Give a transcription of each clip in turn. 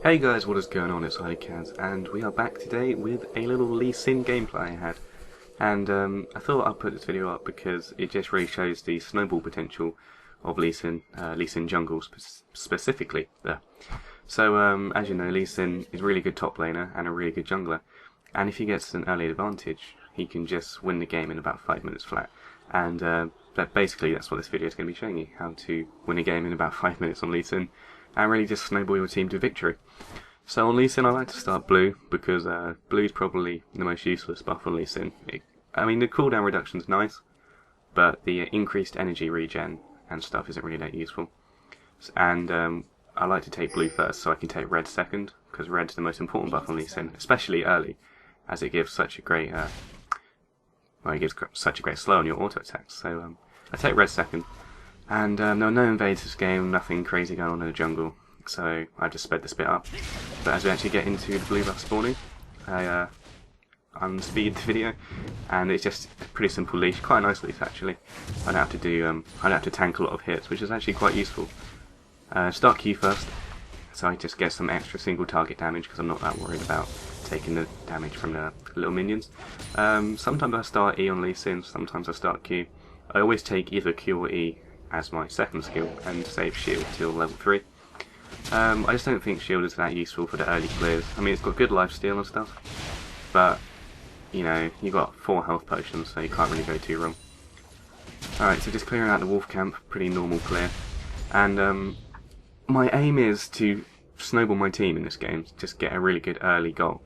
Hey guys, what is going on? It's iCans, and we are back today with a little Lee Sin gameplay I had. And I thought I'd put this video up because it just really shows the snowball potential of Lee Sin jungle specifically. There. So as you know, Lee Sin is a really good top laner and a really good jungler. And if he gets an early advantage, he can just win the game in about 5 minutes flat. And basically that's what this video is going to be showing you, how to win a game in about 5 minutes on Lee Sin. And really just snowball your team to victory. So on Lee Sin I like to start blue, because blue is probably the most useless buff on Lee Sin. I mean the cooldown reduction is nice, but the increased energy regen and stuff isn't really that useful. And I like to take blue first, so I can take red second, because red's the most important buff on Lee Sin, especially early, as it gives such a great slow on your auto attacks. So I take red second. And there were no invades this game, nothing crazy going on in the jungle, so I just sped this bit up. But as we actually get into the blue buff spawning, I unspeed the video, and it's just a pretty simple leash, quite a nice leash actually. I don't have to tank a lot of hits, which is actually quite useful. Start Q first, so I just get some extra single target damage because I'm not that worried about taking the damage from the little minions. Sometimes I start E on Lee Sin, sometimes I start Q. I always take either Q or E as my second skill and save shield till level 3. I just don't think shield is that useful for the early clears. I mean, it's got good lifesteal and stuff, but you know, you got 4 health potions, so you can't really go too wrong. Alright, so just clearing out the wolf camp, pretty normal clear. And my aim is to snowball my team in this game, just get a really good early goal.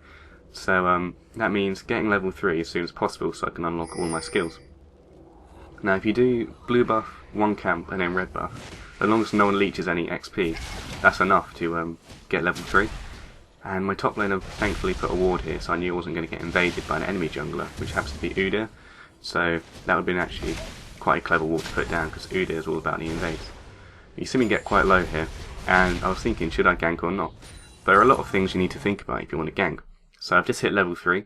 So that means getting level 3 as soon as possible so I can unlock all my skills. Now if you do blue buff, 1 camp and then red buff, as long as no one leeches any XP, that's enough to get level 3. And my top laner thankfully put a ward here, so I knew I wasn't going to get invaded by an enemy jungler, which happens to be Udyr. So that would have been actually quite a clever ward to put down, because Udyr is all about the invades. You see me get quite low here, and I was thinking, should I gank or not? There are a lot of things you need to think about if you want to gank. So I've just hit level 3.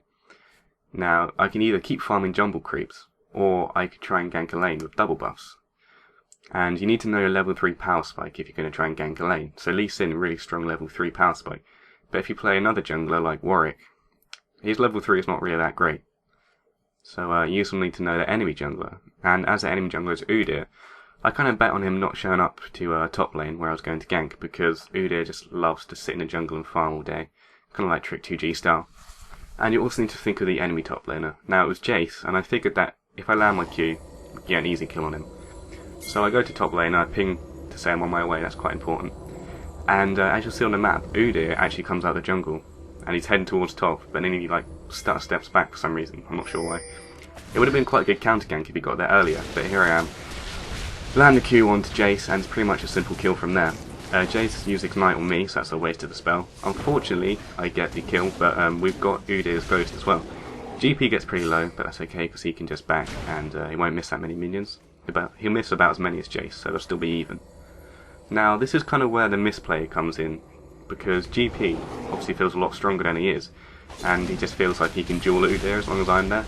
Now I can either keep farming jungle creeps, or I could try and gank a lane with double buffs. And you need to know a level 3 power spike if you're going to try and gank a lane. So Lee Sin, really strong level 3 power spike. But if you play another jungler like Warwick, his level 3 is not really that great. So you also need to know the enemy jungler. And as the enemy jungler is Udyr, I kind of bet on him not showing up to top lane where I was going to gank, because Udyr just loves to sit in the jungle and farm all day. Kind of like Trick 2G style. And you also need to think of the enemy top laner. Now it was Jace, and I figured that if I land my Q, I get an easy kill on him. So I go to top lane, I ping to say I'm on my way, that's quite important. And as you'll see on the map, Udyr actually comes out of the jungle, and he's heading towards top, but then he steps back for some reason, I'm not sure why. It would have been quite a good counter gank if he got there earlier, but here I am. Land the Q onto Jace, and it's pretty much a simple kill from there. Jace used Ignite on me, so that's a waste of the spell. Unfortunately, I get the kill, but we've got Udyr's Ghost as well. GP gets pretty low, but that's okay because he can just back and he won't miss that many minions. He'll miss about as many as Jace, so they'll still be even. Now this is kind of where the misplay comes in, because GP obviously feels a lot stronger than he is, and he just feels like he can duel Udyr as long as I'm there,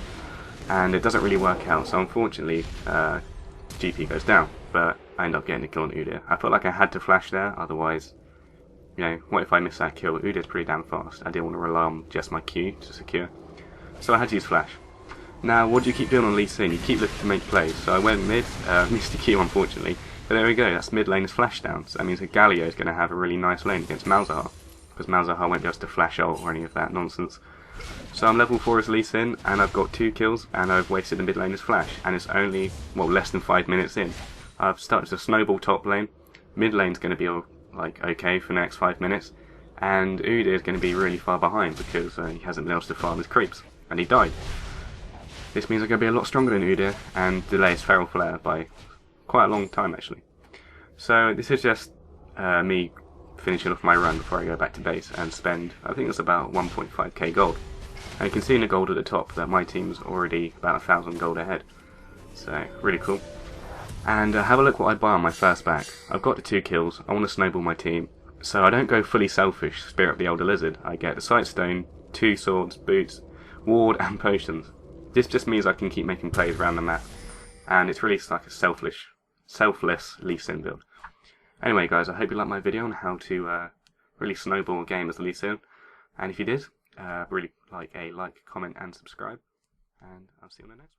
and it doesn't really work out, so unfortunately GP goes down, but I end up getting a kill on Udyr. I felt like I had to flash there, otherwise, you know, what if I miss that kill? Udyr's pretty damn fast. I didn't want to rely on just my Q to secure. So I had to use flash. Now, what do you keep doing on Lee Sin? You keep looking to make plays. So I went mid, missed the Q unfortunately, but there we go, that's mid lane is flash down. So that means that Galio is going to have a really nice lane against Malzahar, because Malzahar won't be able to flash ult or any of that nonsense. So I'm level 4 as Lee Sin, and I've got 2 kills, and I've wasted the mid lane as flash, and it's only, well, less than 5 minutes in. I've started to snowball top lane, mid lane's going to be like okay for the next 5 minutes, and Udyr is going to be really far behind because he hasn't been able to farm his creeps, and he died. This means I'm going to be a lot stronger than Udyr and delay his Feral Flare by quite a long time actually. So this is just me finishing off my run before I go back to base and spend, I think it's about 1.5k gold. And you can see in the gold at the top that my team's already about 1,000 gold ahead. So really cool. And have a look what I buy on my first back. I've got the 2 kills, I want to snowball my team. So I don't go fully selfish, Spirit of the Elder Lizard. I get the Sightstone, 2 swords, boots, ward and potions. This just means I can keep making plays around the map. And it's really like a selfless Lee Sin build. Anyway guys, I hope you liked my video on how to really snowball game as the Lee Sin. And if you did, really like, comment, and subscribe. And I'll see you on the next one.